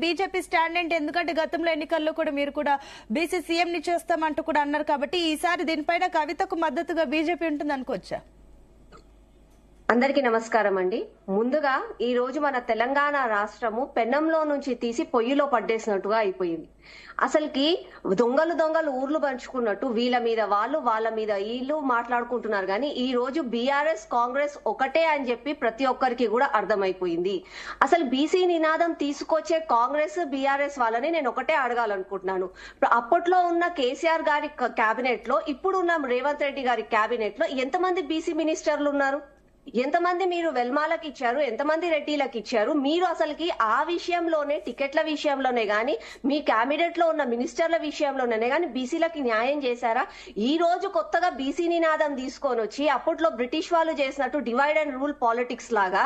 BJP stand అంటే ఎందుకంటే గతంలో ఎన్నికల్లో కూడా మీరు కూడా బీసీ సీఎం ని చేస్తామంటూ కూడా అన్నారు కాబట్టి ఈసారి దీనిపైన కవితకు మద్దతుగా బీజేపీ ఉంటుంది అనుకోవచ్చా? అందరికీ నమస్కారం అండి. ముందుగా ఈ రోజు మన తెలంగాణ రాష్ట్రము పెన్నంలో నుంచి తీసి పొయ్యిలో పడ్డేసినట్టుగా అయిపోయింది. అసలుకి దొంగలు ఊర్లు పంచుకున్నట్టు వీళ్ళ మీద వాళ్ళు వాళ్ళ మీద వీళ్ళు మాట్లాడుకుంటున్నారు. కానీ ఈ రోజు బీఆర్ఎస్ కాంగ్రెస్ ఒకటే అని చెప్పి ప్రతి ఒక్కరికి కూడా అర్థమైపోయింది. అసలు బీసీ నినాదం తీసుకొచ్చే కాంగ్రెస్ బీఆర్ఎస్ వాళ్ళని నేను ఒకటే అడగాలనుకుంటున్నాను. అప్పట్లో ఉన్న కేసీఆర్ గారి కేబినెట్ లో ఇప్పుడున్న రేవంత్ రెడ్డి గారి కేబినెట్ లో ఎంతమంది బీసీ మినిస్టర్లు ఉన్నారు? ఎంతమంది మీరు వెల్మాలకు ఇచ్చారు? ఎంతమంది రెడ్డిలకు ఇచ్చారు? మీరు అసలుకి ఆ విషయంలోనే టికెట్ల విషయంలోనే గాని మీ కేబినెట్ లో ఉన్న మినిస్టర్ల విషయంలోనే గాని బీసీలకి న్యాయం చేశారా? ఈ రోజు కొత్తగా బీసీ నినాదం తీసుకొని వచ్చి అప్పట్లో బ్రిటిష్ వాళ్ళు చేసినట్టు డివైడ్ అండ్ రూల్ పాలిటిక్స్ లాగా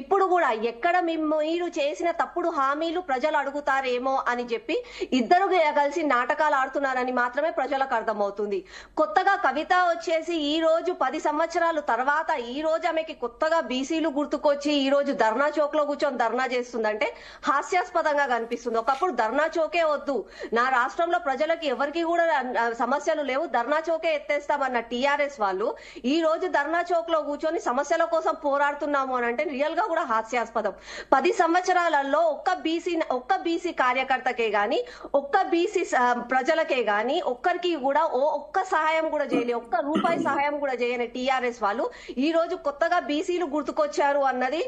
ఇప్పుడు కూడా ఎక్కడ మీరు చేసిన తప్పుడు హామీలు ప్రజలు అడుగుతారేమో అని చెప్పి ఇద్దరు కలిసి నాటకాలు ఆడుతున్నారని మాత్రమే ప్రజలకు అర్థమవుతుంది. కొత్తగా కవిత వచ్చేసి ఈ రోజు 10 సంవత్సరాల తర్వాత ఈ రోజు ఆమెకి కొత్తగా బీసీలు గుర్తుకొచ్చి ఈ రోజు ధర్నా చౌక్ లో కూర్చొని ధర్నా చేస్తుందంటే హాస్యాస్పదంగా కనిపిస్తుంది. ఒకప్పుడు ధర్నా చౌకే వద్దు, నా రాష్ట్రంలో ప్రజలకి ఎవరికి కూడా సమస్యలు లేవు, ధర్నా చౌకే ఎత్తేస్తామన్న టీఆర్ఎస్ వాళ్ళు ఈ రోజు ధర్నా చౌక్ లో కూర్చొని సమస్యల కోసం పోరాడుతున్నాము అని అంటే రియల్ గా కూడా హాస్యాస్పదం. 10 సంవత్సరాలలో ఒక్క బీసీ కార్యకర్తకే గాని ఒక్క బీసీ ప్రజలకే గాని ఒక్కరికి కూడా ఒక్క సహాయం కూడా చేయలేదు, ఒక్క రూపాయి సహాయం కూడా చేయని టీఆర్ఎస్ వాళ్ళు ఈ రోజు కొత్తగా బీసీలు గుర్తుకొచ్చారు అన్నది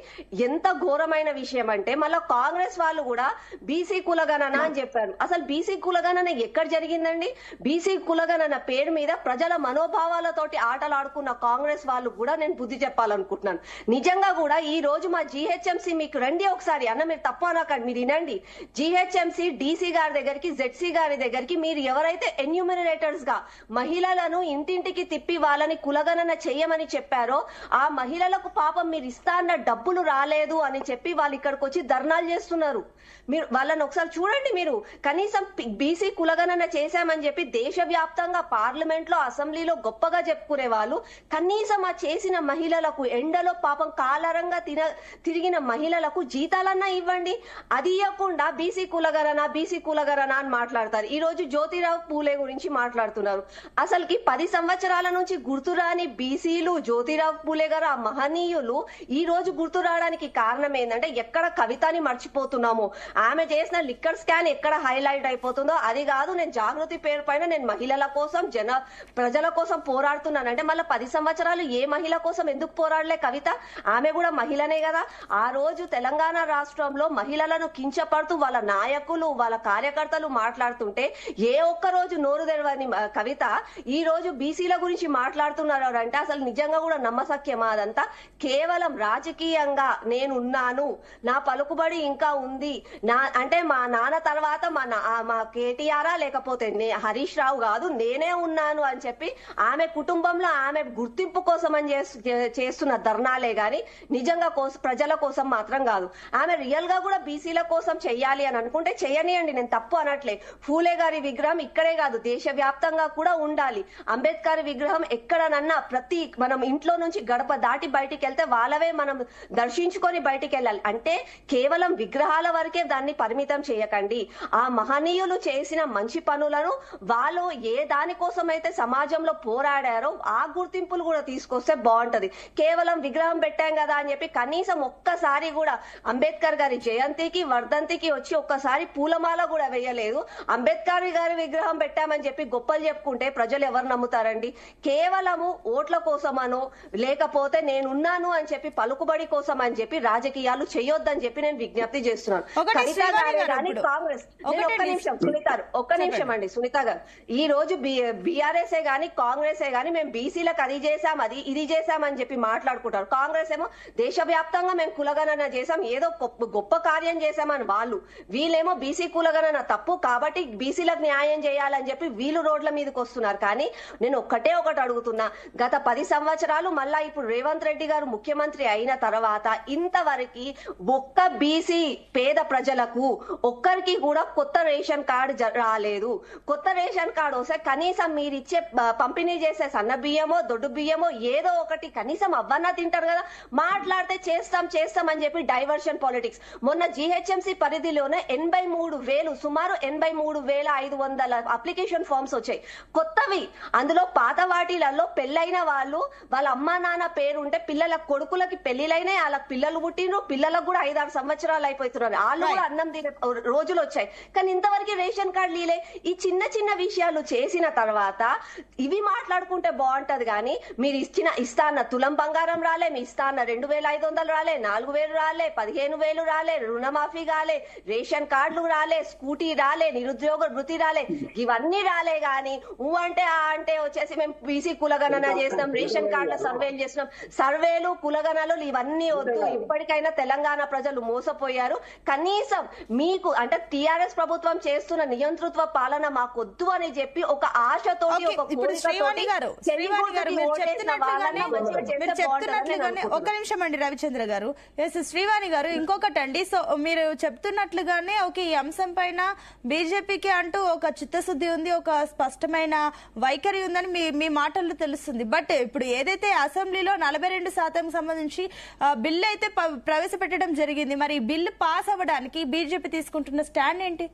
ఎంత ఘోరమైన విషయం అంటే మళ్ళా కాంగ్రెస్ వాళ్ళు కూడా బీసీ కులగణన అని చెప్పారు. అసలు బీసీ కులగణన ఎక్కడ జరిగిందండి? బీసీ కులగణన పేరు మీద ప్రజల మనోభావాలతోటి ఆటలాడుకున్న కాంగ్రెస్ వాళ్ళు కూడా నేను బుద్ధి చెప్పాలనుకుంటున్నాను. నిజంగా కూడా ఈ రోజు మా జీహెచ్ఎంసీ మీకు రండి ఒకసారి అన్న, మీరు తప్ప అనకండి, మీరు వినండి. జీహెచ్ఎంసీ డీసీ గారి దగ్గరికి జెడ్సీ గారి దగ్గరికి మీరు ఎవరైతే ఎన్యూమినేటర్స్ గా మహిళలను ఇంటింటికి తిప్పి వాళ్ళని కులగణన చెయ్యమని చెప్పారో ఆ మహిళలకు పాపం మీరు ఇస్తా అన్న డబ్బులు రాలేదు అని చెప్పి వాళ్ళు ఇక్కడికి వచ్చి ధర్నాలు చేస్తున్నారు. మీరు వాళ్ళని ఒకసారి చూడండి. మీరు కనీసం బీసీ కులగణన చేశామని చెప్పి దేశవ్యాప్తంగా పార్లమెంట్ లో అసెంబ్లీలో గొప్పగా చెప్పుకునే వాళ్ళు కనీసం ఆ చేసిన మహిళలకు ఎండలో పాపం కాలరంగా తిరిగిన మహిళలకు జీతాలన్నా ఇవ్వండి. అది ఇవ్వకుండా బీసీ కులగణన అని మాట్లాడతారు. ఈ రోజు జ్యోతిరావు పూలే గురించి మాట్లాడుతున్నారు. అసలుకి 10 సంవత్సరాల నుంచి గుర్తురాని బీసీలు జ్యోతిరావు పూలే గారు ఆ మహనీయులు ఈ రోజు గుర్తు రావడానికి కారణం ఏంటంటే ఎక్కడ కవితని మర్చిపోతున్నామో, ఆమె చేసిన లిక్కర్ స్కాన్ ఎక్కడ హైలైట్ అయిపోతుందో అది కాదు. నేను జాగృతి పేరు పైన నేను మహిళల కోసం ప్రజల కోసం పోరాడుతున్నానంటే మళ్ళీ 10 సంవత్సరాలు ఏ మహిళ కోసం ఎందుకు పోరాడలే కవిత? ఆమె కూడా మహిళనే కదా. ఆ రోజు తెలంగాణ రాష్ట్రంలో మహిళలను కించపడుతూ వాళ్ళ నాయకులు వాళ్ళ కార్యకర్తలు మాట్లాడుతుంటే ఏ ఒక్క రోజు నోరు తెరవని కవిత ఈ రోజు బీసీల గురించి మాట్లాడుతున్నారు అంటే అసలు నిజంగా కూడా నమ్మసక్యమా? అదంతా కేవలం రాజకీయంగా నేనున్నాను, నా పలుకుబడి ఇంకా ఉంది, అంటే మా నాన్న తర్వాత మా కేటీఆర్ లేకపోతే హరీష్ రావు కాదు, నేనే ఉన్నాను అని చెప్పి ఆమె కుటుంబంలో ఆమె గుర్తింపు కోసం అని చేస్తున్న ధర్నాలే గాని నిజంగా ప్రజల కోసం మాత్రం కాదు. ఆమె రియల్ గా కూడా బీసీల కోసం చెయ్యాలి అని అనుకుంటే చెయ్యనియండి, నేను తప్పు అనట్లే. ఫూలే గారి విగ్రహం ఇక్కడే కాదు దేశవ్యాప్తంగా కూడా ఉండాలి. అంబేద్కర్ విగ్రహం ఎక్కడనన్నా మనం ఇంట్లో నుంచి గడప దాటి బయటికి వెళ్తే వాళ్ళవే మనం దర్శించుకొని బయటికి వెళ్ళాలి. అంటే కేవలం విగ్రహాల వరకే దాన్ని పరిమితం చేయకండి. ఆ మహనీయులు చేసిన మంచి పనులను వాళ్ళు ఏ దానికోసం అయితే సమాజంలో పోరాడారో ఆ గుర్తింపులు కూడా తీసుకొస్తే బాగుంటది. కేవలం విగ్రహం పెట్టాం కదా అని చెప్పి కనీసం ఒక్కసారి కూడా అంబేద్కర్ గారి జయంతికి వర్ధంతికి వచ్చి ఒక్కసారి పూలమాల కూడా వేయలేదు. అంబేద్కర్ గారి విగ్రహం పెట్టామని చెప్పి గొప్పలు చెప్పుకుంటే ప్రజలు ఎవరు నమ్ముతారండి? కేవలము ఓట్ల కోసమనో లేకపోతే నేనున్నాను అని చెప్పి పలుకుబడి కోసం అని చెప్పి రాజకీయాలు చేయొద్దని చెప్పి నేను విజ్ఞప్తి చేస్తున్నాను. కవిత గారే కానీ కాంగ్రెస్ ఒక్క నిమిషం అండి సునీత గారు, ఈ రోజు బీఆర్ఎస్ఏ గాని కాంగ్రెసే గాని మేము బీసీలకు అది చేశాం ఇది చేశామని చెప్పి మాట్లాడుకుంటారు. కాంగ్రెస్ ఏమో దేశవ్యాప్తంగా మేము కులగణన చేశాం, ఏదో గొప్ప కార్యం చేశామని వాళ్ళు, వీళ్ళేమో బీసీ కులగణన తప్పు కాబట్టి బీసీలకు న్యాయం చేయాలని చెప్పి వీళ్ళు రోడ్ల మీదకి వస్తున్నారు. కానీ నేను ఒకటి అడుగుతున్నా, గత 10 సంవత్సరాలు మళ్ళా ఇప్పుడు రేవంత్ రేవంత్ రెడ్డి గారు ముఖ్యమంత్రి అయిన తర్వాత ఇంతవరకు ఒక్క బీసీ పేద ప్రజలకు ఒక్కరికి కూడా కొత్త రేషన్ కార్డు రాలేదు. కొత్త రేషన్ కార్డు వస్తే కనీసం మీరు ఇచ్చే పంపిణీ చేసే సన్న బియ్యమో దొడ్డు బియ్యమో ఏదో ఒకటి కనీసం అవ్వన్నా తింటారు కదా. మాట్లాడితే చేస్తాం అని చెప్పి డైవర్షన్ పాలిటిక్స్. మొన్న జిహెచ్ఎంసీ పరిధిలోనే 83,000 సుమారు 83,500 అప్లికేషన్ ఫామ్స్ వచ్చాయి కొత్తవి. అందులో పాత వాటిలలో పెళ్ళైన వాళ్ళు వాళ్ళ అమ్మా నాన్న పేరు ఉంటే పిల్లల కొడుకులకి పెళ్లిలైనా వాళ్ళకి పిల్లలు పుట్టిన పిల్లలకు కూడా 5-6 సంవత్సరాలు అయిపోతున్నారు. వాళ్ళు కూడా అన్నం తినే రోజులు వచ్చాయి. కానీ ఇంతవరకు రేషన్ కార్డు లీలే. ఈ చిన్న చిన్న విషయాలు చేసిన తర్వాత ఇవి మాట్లాడుకుంటే బాగుంటది. కానీ మీరు ఇస్తా అన్న తులం బంగారం రాలే, మీ ఇస్తా అన్న 2,500 రాలే, 4,000 రాలే, 15,000 రాలే, రుణమాఫీ రాలే, రేషన్ కార్డులు రాలే, స్కూటీ రాలే, నిరుద్యోగ వృత్తి రాలే, ఇవన్నీ రాలే. గాని అంటే వచ్చేసి మేము బీసీ కులగణన చేస్తున్నాం, రేషన్ కార్డుల సర్వేలు చేస్తున్నాం. సర్వేలు కులగణలు ఇవన్నీ వద్దు. ఇప్పటికైనా తెలంగాణ ప్రజలు మోసపోయారు. కనీసం మీకు అంటే టీఆర్ఎస్ ప్రభుత్వం చేస్తున్న నియంతృత్వ పాలన మాకొద్దు అని చెప్పి ఒక ఆశతోటి ఇప్పుడు శ్రీవాణి గారు మీరు చెప్తున్నట్లుగానే ఒక నిమిషం అండి రవిచంద్ర గారు. ఎస్ శ్రీవాణి గారు ఇంకొకటి అండి. సో మీరు చెప్తున్నట్లుగానే ఒక ఈ అంశం పైన బీజేపీకి అంటూ ఒక చిత్తశుద్ధి ఉంది, ఒక స్పష్టమైన వైఖరి ఉందని మీ మాటల్లో తెలుస్తుంది. బట్ ఇప్పుడు ఏదైతే అసెంబ్లీలో 42% సంబంధించి బిల్లు అయితే ప్రవేశపెట్టడం జరిగింది, మరి ఈ బిల్లు పాస్ అవ్వడానికి బీజేపీ తీసుకుంటున్న స్టాండ్ ఏంటి?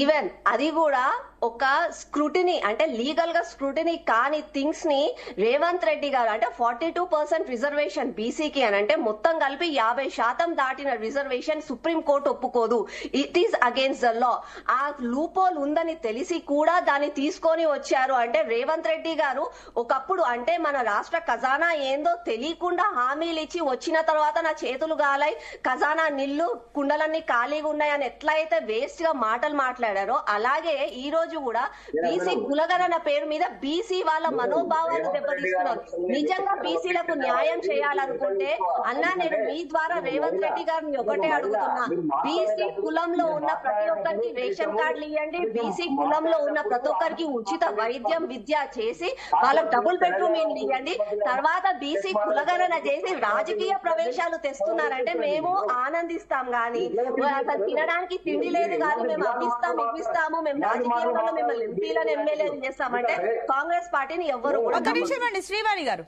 ఈవెన్ అది కూడా ఒక స్క్రూటినీ అంటే లీగల్ గా స్క్రూటినీ కాని థింగ్స్ ని రేవంత్ రెడ్డి గారు అంటే 42% రిజర్వేషన్ బీసీకి అని అంటే మొత్తం కలిపి 50% దాటిన రిజర్వేషన్ సుప్రీం కోర్టు ఒప్పుకోదు. It is against the law. ఆ లూపోల్ ఉందని తెలిసి కూడా దాన్ని తీసుకొని వచ్చారు. అంటే రేవంత్ రెడ్డి గారు ఒకప్పుడు అంటే మన రాష్ట్ర ఖజానా ఏందో తెలియకుండా హామీలు ఇచ్చి వచ్చిన తర్వాత నా చేతులు గాలాయి, ఖజానా నిల్లు కుండలన్నీ ఖాళీగా ఉన్నాయని ఎట్లయితే వేస్ట్ గా మాటలు మాట్లాడారో అలాగే ఈ రోజు కూడా బీసీ కులగణన పేరు మీద బీసీ వాళ్ళ మనోభావాలు దెబ్బతీస్తున్నారు. నిజంగా బీసీలకు న్యాయం చేయాలనుకుంటే అన్నా నేను మీ ద్వారా రేవంత్ రెడ్డి గారిని ఒకటే అడుగుతున్నా, బీసీ కులంలో ఉన్న ప్రతి ఒక్కరికి రేషన్ కార్డులు ఇవ్వండి, బీసీ కులంలో ఉన్న ప్రతి ఒక్కరికి ఉచిత వైద్యం విద్య చేసి వాళ్ళకి డబుల్ బెడ్రూమ్ ఇవ్వండి. తర్వాత బీసీ కులగణన చేసి రాజకీయ ప్రవేశాలు తెస్తున్నారంటే మేము ఆనందిస్తాం. గాని అసలు తినడానికి తిండి లేదు కానీ మేము ఇప్పిస్తాము మేము రాజకీయంలో మిమ్మల్ని ఎంపీలను ఎమ్మెల్యేలు చేస్తామంటే కాంగ్రెస్ పార్టీని ఎవరు శ్రీవాణి గారు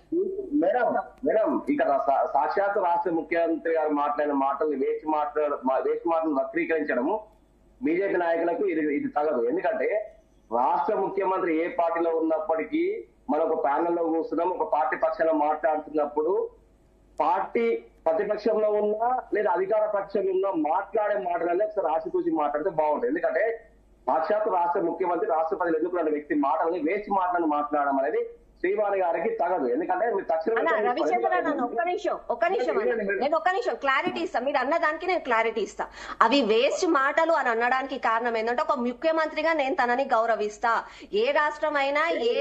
మేడం ఇక్కడ సాక్షాత్ రాష్ట్ర ముఖ్యమంత్రి గారు మాట్లాడిన మాటలు వేసి మాటలను వక్రీకరించడము బీజేపీ నాయకులకు ఇది తగదు. ఎందుకంటే రాష్ట్ర ముఖ్యమంత్రి ఏ పార్టీలో ఉన్నప్పటికీ మనం ఒక ప్యానెల్లో కూర్చున్నాం, ఒక పార్టీ పక్షాన మాట్లాడుతున్నప్పుడు పార్టీ ప్రతిపక్షంలో ఉన్నా లేదా అధికార పక్షంలో ఉన్నా మాట్లాడే మాటలనే ఒకసారి ఆశతూచి మాట్లాడితే బాగుంటుంది. ఎందుకంటే సాక్షాత్ రాష్ట్ర ముఖ్యమంత్రి రాష్ట్రపతి ఎన్నుకున్న వ్యక్తి మాటలని వేసి మాటలను మాట్లాడడం అనేది శ్రీవాణి గారికి తగదు. ఎందుకంటే మీరు రవిచంద్ర ఒక్క నిమిషం క్లారిటీ ఇస్తా. మీరు అన్నదానికి నేను క్లారిటీ ఇస్తా. అవి వేస్ట్ మాటలు అని అనడానికి కారణం ఏంటంటే ఒక ముఖ్యమంత్రిగా నేను తనని గౌరవిస్తా. ఏ రాష్ట్రం అయినా ఏ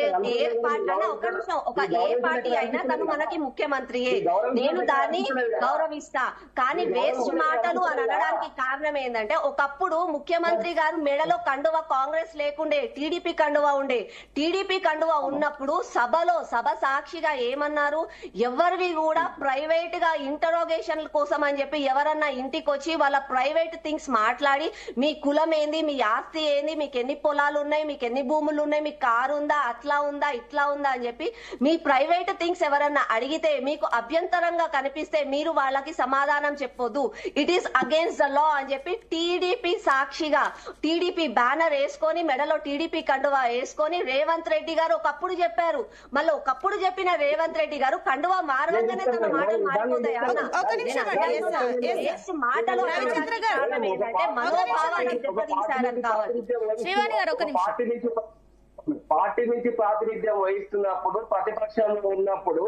పార్టీ అయినా ఏ పార్టీ అయినా తను మనకి ముఖ్యమంత్రియే, నేను దాన్ని గౌరవిస్తా. కానీ వేస్ట్ మాటలు అని అనడానికి కారణం ఏంటంటే ఒకప్పుడు ముఖ్యమంత్రి గారు మెడలో కండువా కాంగ్రెస్ లేకుండే టీడీపీ కండువా ఉండే. టీడీపీ కండువా ఉన్నప్పుడు సభ సాక్షిగా ఏమన్నారు, ఎవరివి కూడా ప్రైవేట్ గా ఇంటరోగేషన్ కోసం అని చెప్పి ఎవరన్నా ఇంటికి వచ్చి వాళ్ళ ప్రైవేట్ థింగ్స్ మాట్లాడి మీ కులం ఏంది, మీ ఆస్తి ఏంది, మీకు ఎన్ని పొలాలు ఉన్నాయి, మీకు ఎన్ని భూములు ఉన్నాయి, మీకు కారు ఉందా, అట్లా ఉందా ఇట్లా ఉందా అని చెప్పి మీ ప్రైవేట్ థింగ్స్ ఎవరన్నా అడిగితే మీకు అభ్యంతరంగా కనిపిస్తే మీరు వాళ్ళకి సమాధానం చెప్పొద్దు. It is against the law అని చెప్పి టీడీపీ సాక్షిగా టీడీపీ బ్యానర్ వేసుకొని మెడలో టీడీపీ కండువా వేసుకొని రేవంత్ రెడ్డి గారు ఒకప్పుడు చెప్పారు. మళ్ళీ ఒకప్పుడు చెప్పిన రేవంత్ రెడ్డి గారు కండువా మారగానే తన మాటలు మారిపోతాయి. మాటలు మనోభావాన్ని దెబ్బతీశారని కావాలి. పార్టీ నుంచి ప్రాతినిధ్యం వహిస్తున్నప్పుడు ప్రతిపక్షంలో ఉన్నప్పుడు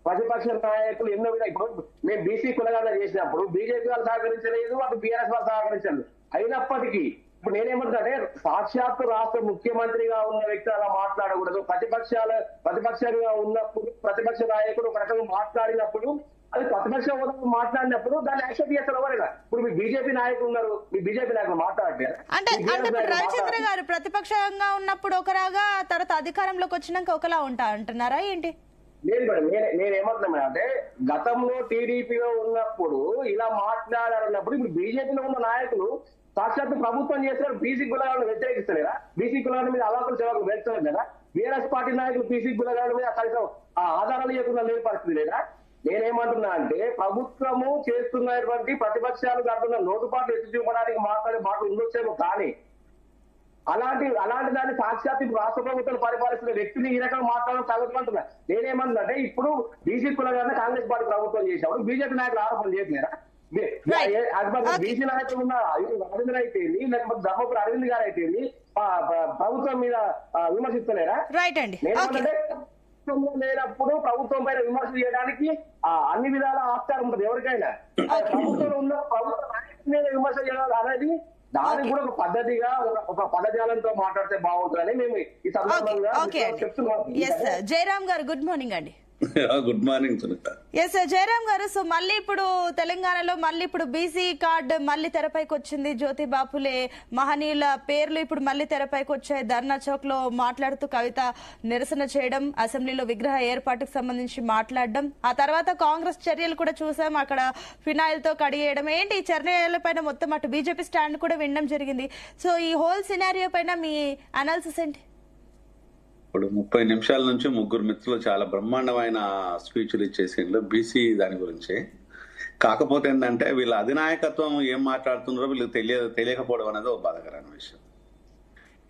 ప్రతిపక్ష నాయకులు ఎన్నో ఇప్పుడు మేము బీసీ కులగణన చేసినప్పుడు బీజేపీ వాళ్ళు సహకరించలేదు, అటు బీఆర్ఎస్ వాళ్ళు సహకరించలేదు. అయినప్పటికీ ఇప్పుడు నేనేమంటున్నానంటే సాక్షాత్తు రాష్ట్ర ముఖ్యమంత్రిగా ఉన్న వ్యక్తి అలా మాట్లాడకూడదు. ప్రతిపక్షంగా ఉన్నప్పుడు ప్రతిపక్ష నాయకుడు ఒక రకంగా మాట్లాడినప్పుడు అది ప్రతిపక్ష హోదాలో మాట్లాడినప్పుడు దాన్ని యాక్సెప్ట్ చేస్తారు ఎవరైనా. ఇప్పుడు మీ బీజేపీ నాయకులు ఉన్నారు, మీ బీజేపీ నాయకులు మాట్లాడట్లేదు. అంటే రవిచంద్ర గారు ప్రతిపక్షంగా ఉన్నప్పుడు ఒకలాగా తర్వాత అధికారంలోకి వచ్చినాక ఒకలా ఉంటా అంటున్నారా ఏంటి? లేదు మేడం, నేనేమంటున్నా అంటే గతంలో టీడీపీలో ఉన్నప్పుడు ఇలా మాట్లాడారన్నప్పుడు ఇప్పుడు బీజేపీలో ఉన్న నాయకులు సాక్షాత్ ప్రభుత్వం చేస్తున్నారు, బీసీ కులాలను వ్యతిరేకిస్తలేరా? బీసీ కులాల మీద అవాకులు చెవాకులు వేస్తారు కదా. బీఆర్ఎస్ పార్టీ నాయకులు బీసీ కులాల మీద కనీసం ఆ ఆధారాలు లేకుండా లేని పరిస్థితి లేదా? నేనేమంటున్నా అంటే ప్రభుత్వము చేస్తున్నటువంటి ప్రతిపక్షాలు కాకుండా లోటుపాట్లు ఎత్తి చూపడానికి మాట్లాడే మాటలు ఉండొచ్చేమో, కానీ అలాంటి దాన్ని సాక్షాత్ ఇప్పుడు రాష్ట్ర ప్రభుత్వం పరిపాలిస్తున్న వ్యక్తిని ఈ రకంగా మాట్లాడడం తగ్గమంటున్నా. నేనేమంటున్నా ఇప్పుడు బీసీ కులాలను కాంగ్రెస్ పార్టీ ప్రభుత్వం చేసినప్పుడు బీజేపీ నాయకులు ఆరోపణ చేయట్లేరా? బీసీ నాయకులు ఉన్న అరవింద్ అయితే లేకపోతే ధర్మపురి అరవింద్ గారు అయితే ప్రభుత్వం మీద విమర్శిస్తలేరా? రైట్ అండి. నేనేమంటే లేనప్పుడు ప్రభుత్వం పైన విమర్శలు చేయడానికి అన్ని విధాల ఆస్కారం ఉంటుంది ఎవరికైనా. ప్రభుత్వంలో ఉన్న ప్రభుత్వ నాయకుల మీద విమర్శ చేయడం అనేది దానికి కూడా ఒక పద్ధతిగా ఒక పదజాలంతో మాట్లాడితే బాగుంటుందని మేము ఈ సందర్భంగా చెప్తున్నాం. జయరామ్ గారు గుడ్ మార్నింగ్ అండి. Good morning Sunitha. Yes Jayaram garu, so మళ్ళీ ఇప్పుడు తెలంగాణలో మళ్ళీ ఇప్పుడు బీసీ కార్డు మళ్ళీ తెరపైకి వచ్చింది. జ్యోతి బాపులే మహనీయుల పేర్లు ఇప్పుడు మళ్ళీ తెరపైకి వచ్చాయి. ధర్నా చౌక్ లో మాట్లాడుతూ కవిత నిరసన చేయడం, అసెంబ్లీలో విగ్రహ ఏర్పాటుకు సంబంధించి మాట్లాడడం, ఆ తర్వాత కాంగ్రెస్ చర్యలు కూడా చూసాం, అక్కడ ఫినాయిల్ తో కడిగేయడం. ఏంటి ఈ చర్యల పైన మొత్తం అటు బీజేపీ స్టాండ్ కూడా వినడం జరిగింది. సో ఈ హోల్ సినారియో పైన మీ అనాలిసిస్ ఏంటి? ఇప్పుడు 30 నిమిషాల నుంచి ముగ్గురు మిత్రులు చాలా బ్రహ్మాండమైన స్పీచ్లు ఇచ్చేసిండ్రు బీసీ దాని గురించి. కాకపోతే ఏంటంటే వీళ్ళ అధినాయకత్వం ఏం మాట్లాడుతున్నారో వీళ్ళకి తెలియకపోవడం అనేది ఒక బాధాకరమైన విషయం.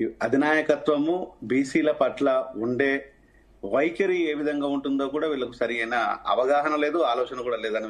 ఈ అధినాయకత్వము బీసీల పట్ల ఉండే వైఖరి ఏ విధంగా ఉంటుందో కూడా వీళ్ళకు సరైన అవగాహన లేదు, ఆలోచన కూడా లేదని